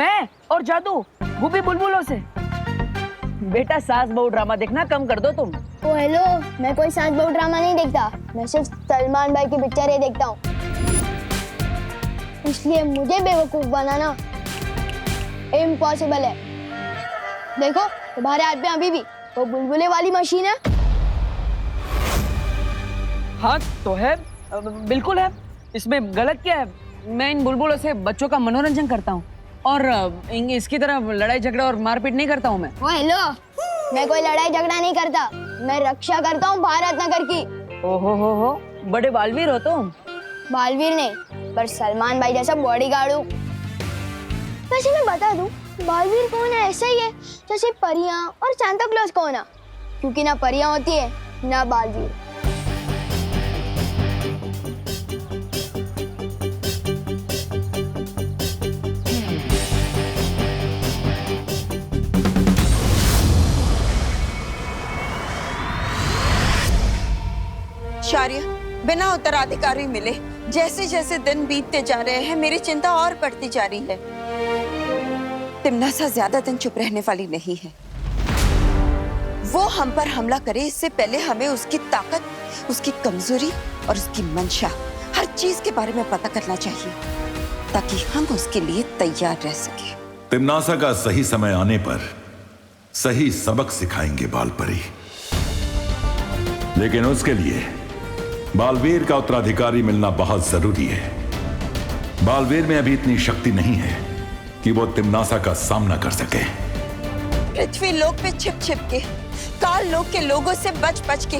मैं और जादू, वो भी बुलबुलों से। बेटा सास बहू ड्रामा देखना कम कर दो तुम। ओ हेलो, मैं कोई सास बहू ड्रामा नहीं देखता, मैं सिर्फ सलमान भाई की पिक्चरें देखता हूँ। इसलिए मुझे बेवकूफ बनाना इम्पॉसिबल है। देखो तुम्हारे हाथ में अभी भी वो बुलबुले वाली मशीन है। हाँ तो है, बिल्कुल है। इसमें गलत क्या है? मैं इन बुलबुलों से बच्चों का मनोरंजन करता हूँ और इसकी तरह लड़ाई झगड़ा और मारपीट नहीं करता हूँ मैं। ओ हेलो, मैं कोई लड़ाई झगड़ा नहीं करता, मैं रक्षा करता हूँ भारत नगर की। ओहो हो, बड़े बालवीर हो तुम। बालवीर नहीं, पर सलमान भाई जैसा बॉडीगार्ड हूँ। वैसे मैं बता दूं, बालवीर कौन है ऐसा ही है जैसे परियां और सांता क्लॉज कौन है, क्योंकि ना परियां होती है ना बालवीर। आचार्य, बिना उत्तराधिकारी मिले जैसे जैसे दिन बीतते जा रहे हैं मेरी चिंता और बढ़ती जा रही है। तिम्नासा ज्यादा दिन चुप रहने वाली नहीं है। वो हम पर हमला करे इससे पहले हमें उसकी ताकत, उसकी कमजोरी और उसकी मंशा, हर चीज के बारे में पता करना चाहिए ताकि हम उसके लिए तैयार रह सके। तिम्नासा का सही समय आने पर सही सबक सिखाएंगे बालपरी, लेकिन उसके लिए बालवीर का उत्तराधिकारी मिलना बहुत जरूरी है। बालवीर में अभी इतनी शक्ति नहीं है कि वो तिम्नासा का सामना कर सके। पृथ्वी लोक पे छिप छिप के, काल लोक के लोगों से बच बच के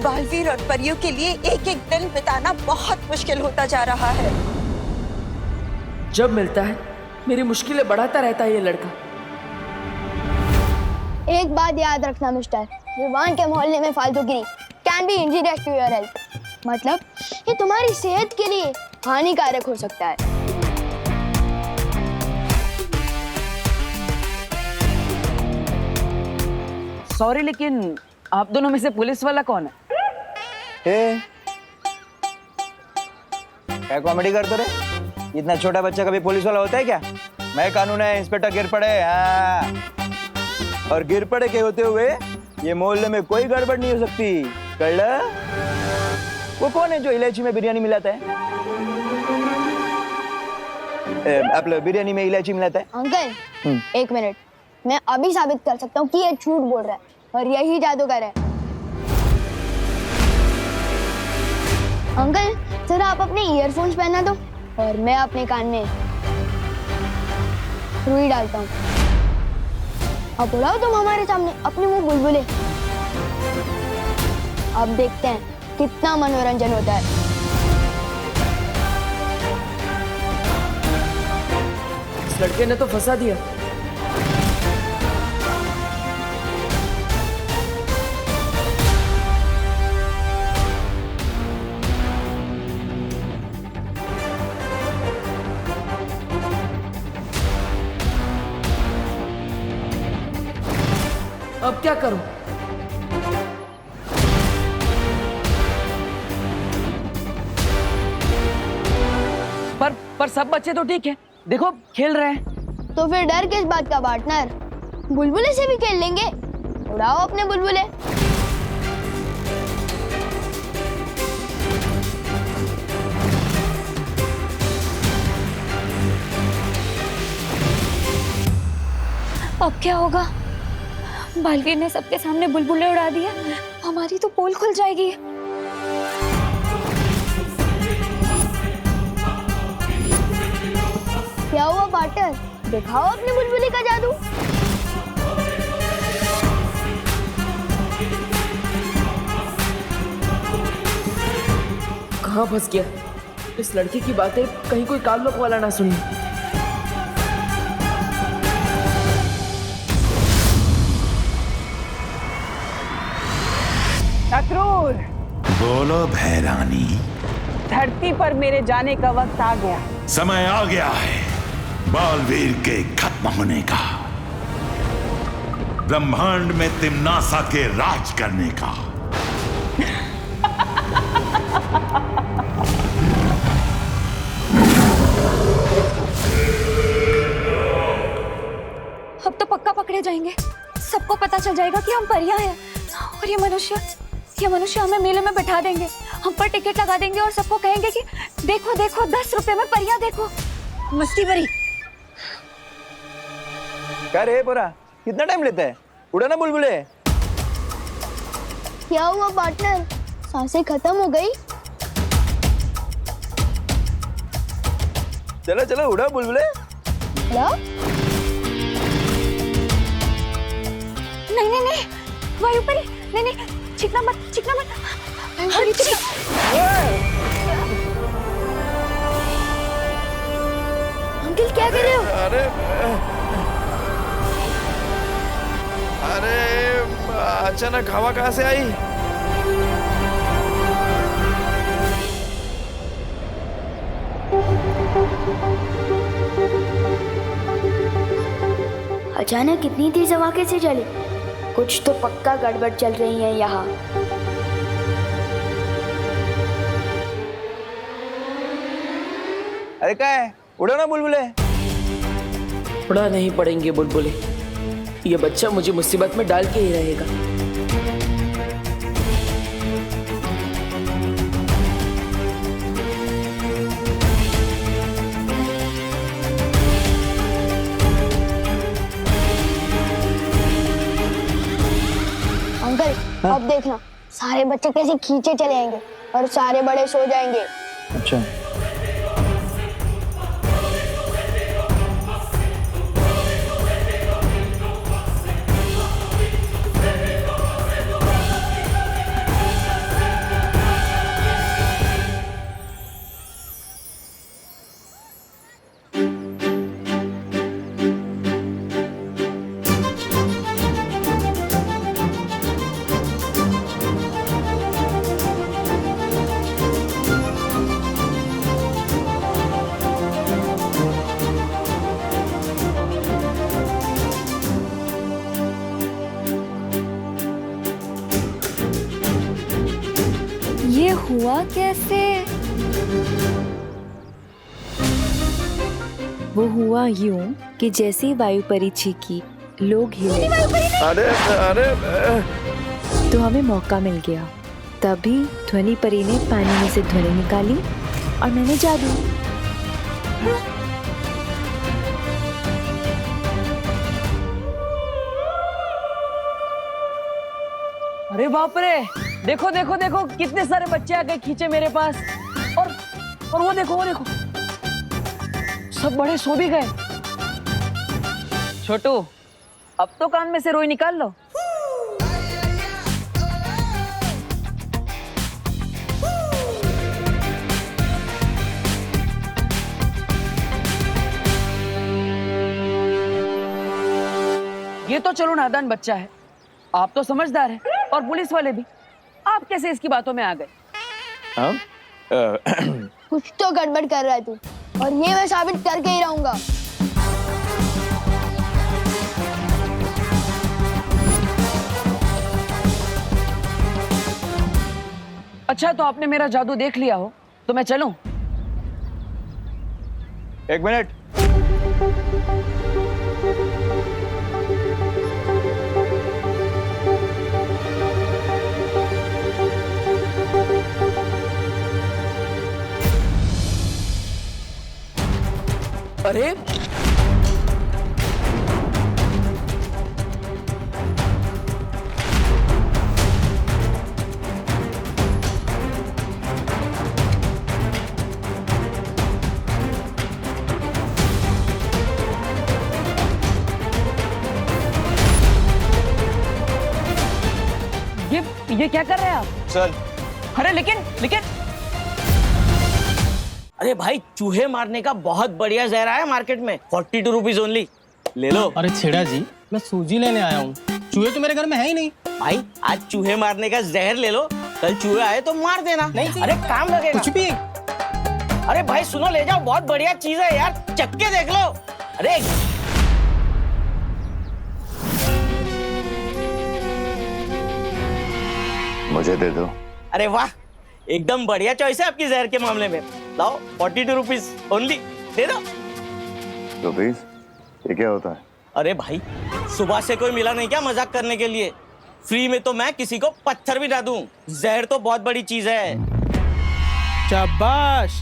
बालवीर और परियों के लिए एक एक दिन बिताना बहुत मुश्किल होता जा रहा है। जब मिलता है मेरी मुश्किलें बढ़ाता रहता है ये लड़का। एक बात याद रखना मिस्टर, रिवान के मोहल्ले में फालतूगिरी can be injurious to your health. मतलब ये तुम्हारी सेहत के लिए हानिकारक हो सकता है। सॉरी, लेकिन आप दोनों में से पुलिस वाला कौन है? क्या कॉमेडी करते रहे? इतना छोटा बच्चा कभी पुलिस वाला होता है क्या? मैं कानून है, इंस्पेक्टर गिरपड़े। हाँ, और गिरपड़े के होते हुए ये मोहल्ले में कोई गड़बड़ नहीं हो सकती। कल्ला? वो कौन है जो इलायची में बिरयानी मिलाता है? आप लोग बिरयानी में इलायची मिलाता है? अंकल एक मिनट, मैं अभी साबित कर सकता हूँ कि ये झूठ बोल रहा है और यही जादूगर है। अंकल जरा आप अपने ईयरफोन्स पहना दो और मैं अपने कान में रुई डालता हूँ। अब उड़ाओ तुम हमारे सामने अपने मुंह बुलबुले। अब देखते हैं कितना मनोरंजन होता है। इस लड़के ने तो फंसा दिया। अब क्या करूं? पर सब बच्चे तो ठीक है, देखो खेल रहे हैं। तो फिर डर किस बात का पार्टनर? बुलबुले से भी खेल लेंगे, उड़ाओ अपने बुलबुले। अब क्या होगा? बालवीर ने सबके सामने बुलबुले उड़ा दिया, हमारी तो पोल खुल जाएगी। क्या हुआ पार्टनर, दिखाओ अपने बुलबुले का जादू। कहाँ फंस गया? इस लड़के की बातें कहीं कोई काल वाला ना सुने। अक्रूर, बोलो भैरानी। धरती पर मेरे जाने का वक्त आ गया। समय आ गया है बालवीर के खत्म होने का, ब्रह्मांड में तिम्नासा के राज करने का। चल जाएगा कि हम परियां हैं। और ये मनुष्य हमें मेले में बैठा देंगे, हम पर टिकट लगा देंगे और सबको कहेंगे कि देखो देखो 10 रुपए में परियां देखो। मस्ती भरी। क्या रे पोरा, कितना टाइम लेता है? उड़ा ना बुलबुले। क्या हुआ पार्टनर, सांसें खत्म हो गई? चलो चलो उड़ा बुलबुले। क्या? नहीं वायुपरी, नहीं चिकना मत। वायुपरी चिकना। अंकल क्या कर रहे हो? अरे अचानक हवा कहाँ से आई? अचानक इतनी तेज हवा कैसे चली? कुछ तो पक्का गड़बड़ चल रही है यहाँ। अरे क्या है, उड़ो ना बुलबुले। उड़ा नहीं पड़ेंगे बुलबुले, ये बच्चा मुझे मुसीबत में डाल के ही रहेगा। अंकल अब देखना, सारे बच्चे कैसे खींचे चले आएंगे और सारे बड़े सो जाएंगे। अच्छा ये हुआ कैसे? वो हुआ यूं कि जैसे ही वायुपरी चीखी, लोग हिले। अरे तो हमें मौका मिल गया। तभी ध्वनि परी ने पानी में से ध्वनि निकाली और मैंने जादू। अरे बाप रे, देखो देखो देखो कितने सारे बच्चे आ गए खींचे मेरे पास। और वो देखो सब बड़े सो भी गए। छोटू, अब तो कान में से रोई निकाल लो। ये तो चलो नादान बच्चा है, आप तो समझदार है और पुलिस वाले भी। आप कैसे इसकी बातों में आ गए? कुछ तो गड़बड़ कर रहा है तू, और ये मैं साबित करके ही रहूंगा। अच्छा, तो आपने मेरा जादू देख लिया हो तो मैं चलूं? एक मिनट। अरे ये क्या कर रहे हैं आप? चल। अरे लेकिन अरे भाई, चूहे मारने का बहुत बढ़िया जहर है मार्केट में, 42 रुपीज ओनली, ले लो। अरे छेड़ा जी, मैं सूजी लेने आया हूँ, चूहे तो मेरे घर में है ही नहीं। भाई आज चूहे मारने का जहर ले लो, कल चूहे आए तो मार देना। नहीं, अरे काम लगेगा। कुछ भी। अरे भाई सुनो, ले जाओ, बहुत बढ़िया चीज है यार, चक्के देख लो। अरे मुझे दे दो। अरे वाह, एकदम बढ़िया चॉइस है आपकी जहर के मामले में। लाओ 42 रुपीज ओनली, दे दो। रुपीज? ये क्या होता है? अरे भाई, सुबह से कोई मिला नहीं क्या मजाक करने के लिए? फ्री में तो मैं किसी को पत्थर भी ना दूं। जहर तो बहुत बड़ी चीज है। शाबाश,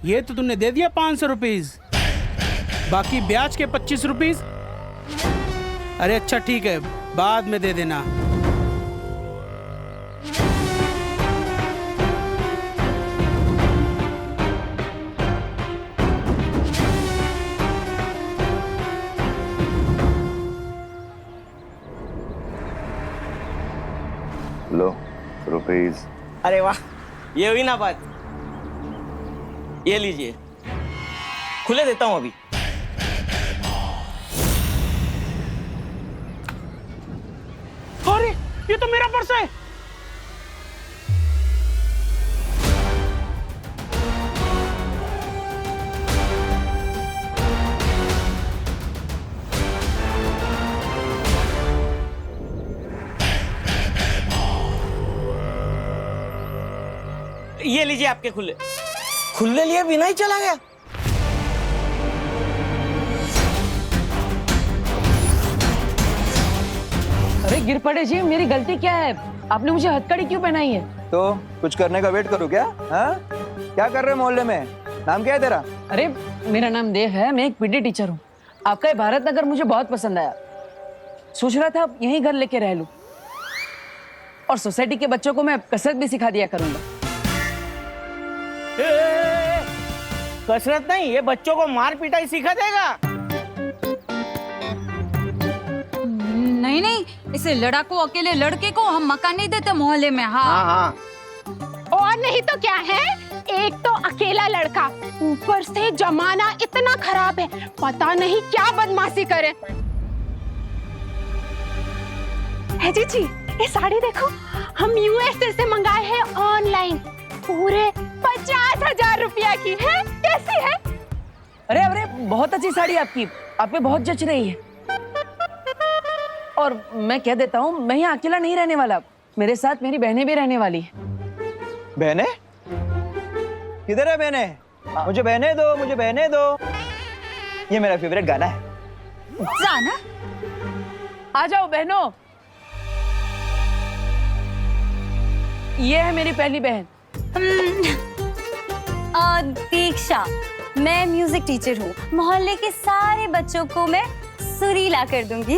ये तो तुमने दे दिया 500 रुपीज, बाकी ब्याज के 25 रुपीज। अरे अच्छा ठीक है, बाद में दे देना। लो रुपीज। अरे वाह, ये हुई ना बात। ये लीजिए, खुले देता हूं अभी। अरे ये तो मेरा पर्स है। ये लीजिए आपके खुले। खुले लिए बिना ही चला गया। अरे गिर पड़े जी, मेरी गलती क्या है? आपने मुझे हथकड़ी क्यों पहनाई है? तो कुछ करने का वेट करूँ क्या? हाँ, क्या कर रहे मोहल्ले में? नाम क्या है तेरा? अरे मेरा नाम देव है, मैं एक पीटी टीचर हूँ। आपका ये भारत नगर मुझे बहुत पसंद आया, सोच रहा था यहीं घर लेके रह लूं और सोसाइटी के बच्चों को मैं कसरत भी सिखा दिया करूंगा। कसरत नहीं, ये बच्चों को मार पिटाई सिखा देगा। नहीं नहीं, इसे लड़ाकू अकेले लड़के को हम मकान नहीं देते मोहल्ले में। हाँ। और नहीं तो क्या है, एक तो अकेला लड़का, ऊपर से जमाना इतना खराब है, पता नहीं क्या बदमाशी करे। है जी, ये साड़ी देखो, हम यूएसए से मंगाए हैं ऑनलाइन, पूरे 50,000 रुपया की है। कैसी है? अरे अरे बहुत अच्छी साड़ी आपकी, आप पे बहुत जच रही है। और मैं कह देता हूँ, मैं यहाँ अकेला नहीं रहने वाला, मेरे साथ मेरी बहनें भी रहने वाली है। बहनें? किधर है बहनें? मुझे बहनें दो, मुझे बहनें दो। ये मेरा फेवरेट गाना है। जाना? आ जाओ बहनों। ये है मेरी पहली बहन दीक्षा। मैं म्यूजिक टीचर हूँ, मोहल्ले के सारे बच्चों को मैं सुरीला कर दूंगी।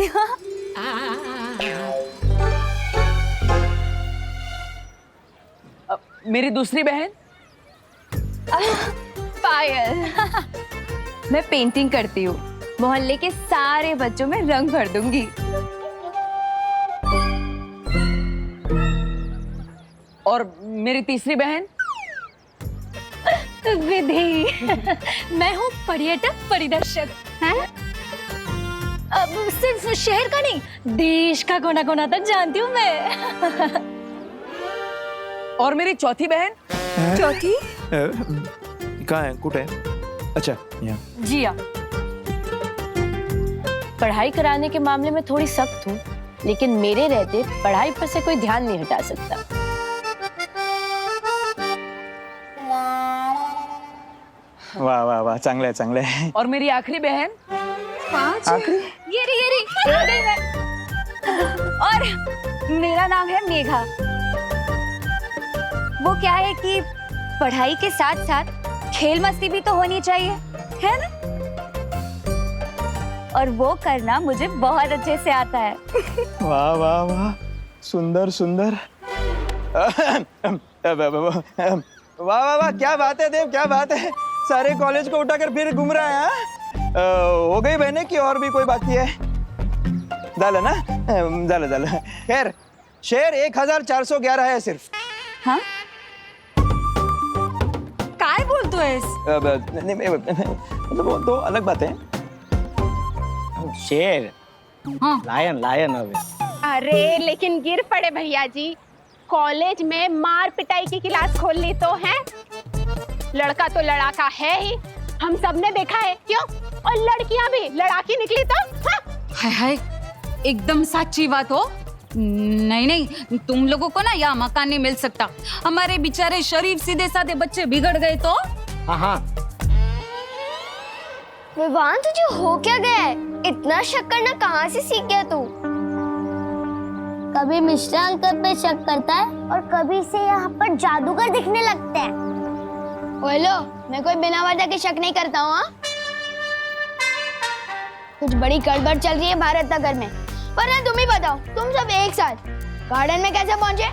मेरी दूसरी बहन पायल। मैं पेंटिंग करती हूँ, मोहल्ले के सारे बच्चों में रंग भर दूंगी। और मेरी तीसरी बहन विधि। मैं हूँ पर्यटक परिदर्शक। हैं? अब सिर्फ शहर का नहीं, देश का कोना कोना तक जानती हूँ मैं। और मेरी चौथी बहन? चौथी? कहाँ है? कुट है? अच्छा, यहाँ। जिया। पढ़ाई कराने के मामले में थोड़ी सख्त हूँ, लेकिन मेरे रहते पढ़ाई पर से कोई ध्यान नहीं हटा सकता। वाह वाह वाह, चांगले है, चांगले है। और मेरी आखिरी बहन? आखिरी? ये रही आ गई मैं। और मेरा नाम है मेघा। वो क्या है कि पढ़ाई के साथ साथ खेल मस्ती भी तो होनी चाहिए, है ना? और वो करना मुझे बहुत अच्छे से आता है। वाह वाह वाह, सुंदर सुंदर। वाह वाह वाह, क्या बात है देव, क्या बात है। सारे कॉलेज को उठाकर फिर घूम रहा है। हो गई बहने की और भी कोई बाकी है? झालं ना? झालं। खैर, शेर 1411 है सिर्फ। हाँ? काय बोलतो आहेस? वो तो अलग बात है। शेर। हाँ। लायन अभी। अरे लेकिन गिर पड़े भैया जी, कॉलेज में मार पिटाई की क्लास खोल ली तो है। लड़का तो लड़ाका है ही, हम सबने देखा है। क्यों? और लड़कियां भी लड़ाकी निकली तो? हाँ? हाय हाय, एकदम सच्ची बात हो। नहीं, तुम लोगों को ना यहाँ मकान नहीं मिल सकता। हमारे बेचारे शरीफ सीधे साधे बच्चे बिगड़ गए तो? हाँ। विवान तुझे हो क्या गया है? इतना शक करना कहाँ से सीख गया तू? कभी मिश्रा अंकल पे शक करता है और कभी से यहाँ पर जादूगर दिखने लगते हैं। बोलो, मैं कोई बिना वजह के शक नहीं करता हूँ। कुछ बड़ी गड़बड़ चल रही है भारत नगर में। वरना तुम ही बताओ, तुम सब एक साथ गार्डन में कैसे पहुंचे?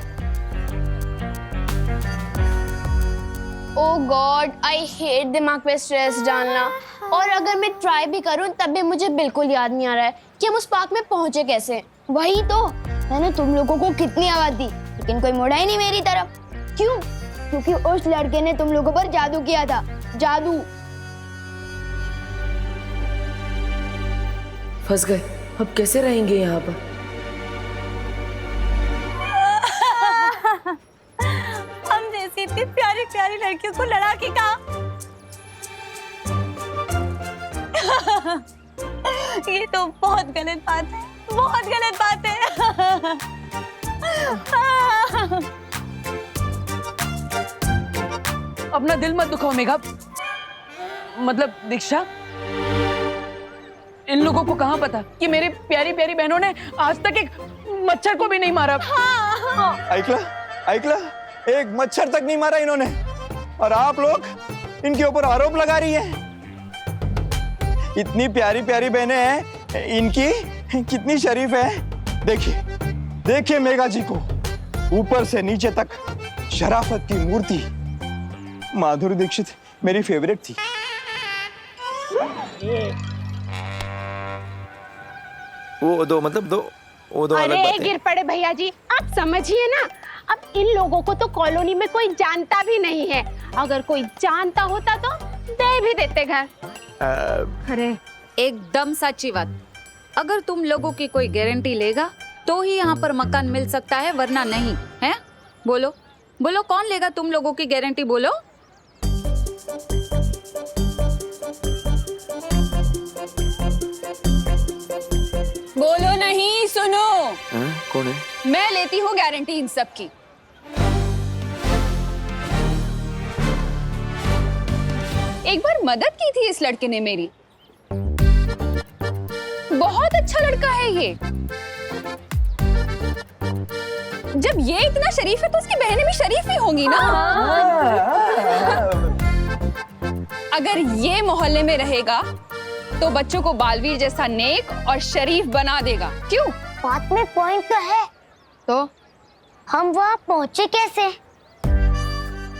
ओह गॉड, आई हेट दिमाग पे स्ट्रेस डालना। और अगर मैं ट्राई भी करूं तब भी मुझे बिल्कुल याद नहीं आ रहा है कि हम उस पार्क में पहुंचे कैसे। वही तो, मैंने तुम लोगों को कितनी आवाज दी लेकिन कोई मुड़ा ही नहीं मेरी तरफ। क्यों? क्योंकि उस लड़के ने तुम लोगों पर जादू किया था। जादू। फंस गए, अब कैसे रहेंगे यहाँ पर? हम जैसी इतनी प्यारी प्यारी लड़कियों को लड़ा के कहा। ये तो बहुत गलत बात है, बहुत गलत बात है। अपना दिल मत दुखाओ मेघा। मतलब दीक्षा, इन लोगों को कहाँ पता कि मेरी प्यारी प्यारी बहनों ने आज तक एक मच्छर को भी नहीं मारा। आइकला, एक मच्छर तक नहीं मारा इन्होंने, और आप लोग इनके ऊपर आरोप लगा रही हैं। इतनी प्यारी प्यारी बहनें हैं इनकी, कितनी शरीफ है। देखिए मेघा जी को, ऊपर से नीचे तक शराफत की मूर्ति। माधुरी दीक्षित मेरी फेवरेट थी। वो दो अरे गिर पड़े भैया जी, आप समझिए ना, अब इन लोगों को तो कॉलोनी में कोई जानता भी नहीं है। अगर कोई जानता होता तो दे भी देते घर। अरे एकदम सच्ची बात। अगर तुम लोगों की कोई गारंटी लेगा तो ही यहाँ पर मकान मिल सकता है, वरना नहीं है। बोलो बोलो, कौन लेगा तुम लोगों की गारंटी? बोलो। बोलो नहीं, सुनो। कौन है? मैं लेती हूँ गारंटी इन सब की। एक बार मदद की थी इस लड़के ने मेरी। बहुत अच्छा लड़का है ये। जब ये इतना शरीफ है तो उसकी बहनें भी शरीफ ही होंगी ना। अगर ये मोहल्ले में रहेगा तो बच्चों को बालवीर जैसा नेक और शरीफ बना देगा। क्यों? बात में पॉइंट तो है। तो हम वहाँ पहुँचे कैसे?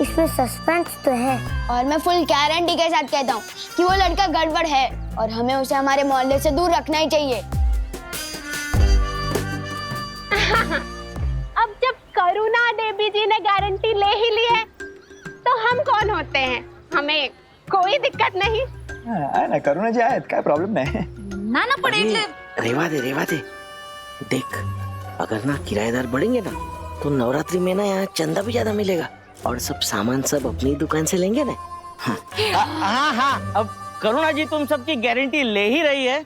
इसमें सस्पेंस तो है। और मैं फुल गारंटी के साथ कहता हूँ कि वो लड़का गड़बड़ है और हमें उसे हमारे मोहल्ले से दूर रखना ही चाहिए। अब जब करुणा देवी जी ने गारंटी ले ही ली है तो हम कौन होते हैं? हमें कोई दिक्कत नहीं। ना करुणा जी आए, क्या प्रॉब्लम नहीं। ना पड़े। रेवा दे। देख, अगर ना किराएदार बढ़ेंगे ना तो नवरात्रि में ना यहाँ चंदा भी ज्यादा मिलेगा और सब सामान सब अपनी दुकान से लेंगे ना। हाँ, अब करुणा जी तुम सबकी गारंटी ले ही रही है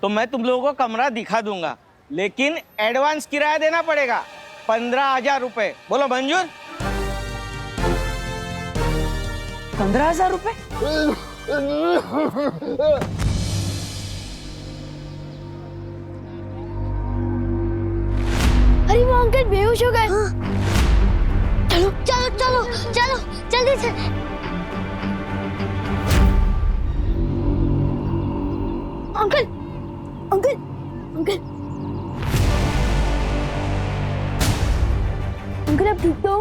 तो मैं तुम लोगों को कमरा दिखा दूंगा, लेकिन एडवांस किराया देना पड़ेगा 15,000 रुपए। बोलो मंजूर? 15,000 रुपए? अरे वो अंकल बेहोश हो गए। चलो चलो चलो चलो जल्दी से। अंकल अंकल अंकल अंकल, आप ठीक तो हो?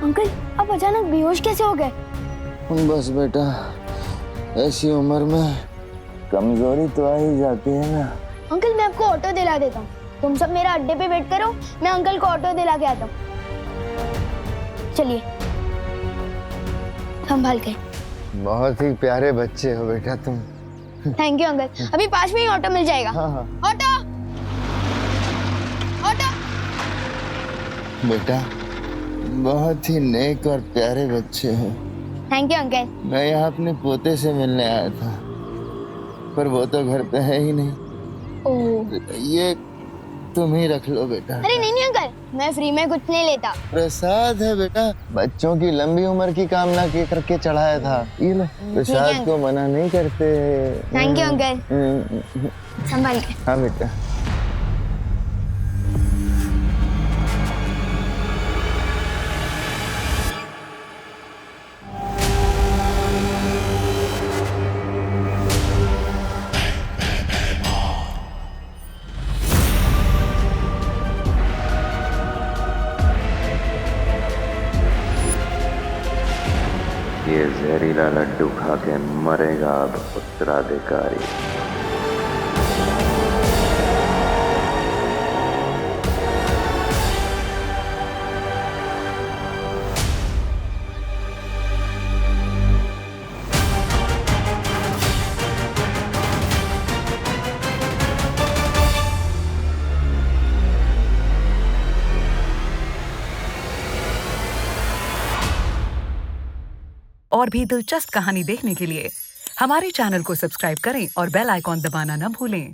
अंकल, आप अचानक बेहोश कैसे हो गए? बस बेटा, ऐसी उम्र में कमजोरी तो आ ही जाती है ना। अंकल, मैं आपको ऑटो दिला देता हूँ। तुम सब मेरा अड्डे पे वेट करो, मैं अंकल को ऑटो दिला के आता हूँ। चलिए, संभाल के। बहुत ही प्यारे बच्चे हो बेटा तुम। Thank you uncle. अभी पास में ही ऑटो मिल जाएगा। हाँ। Auto auto. बेटा बहुत ही नेक और प्यारे बच्चे हो। Thank you uncle. मैं यहाँ अपने पोते से मिलने आया था, पर वो तो घर पे है ही नहीं। ओह। तुम ही रख लो बेटा। अरे नहीं नहीं अंकल, मैं फ्री में कुछ नहीं लेता। प्रसाद है बेटा, बच्चों की लंबी उम्र की कामना के करके चढ़ाया था। ये लो, प्रसाद को मना नहीं करते। Thank you uncle. संभाल के। हाँ बेटा। ये जहरीला लड्डू खा के मरेगा अब उत्तराधिकारी। और भी दिलचस्प कहानी देखने के लिए हमारे चैनल को सब्सक्राइब करें और बेल आइकॉन दबाना न भूलें।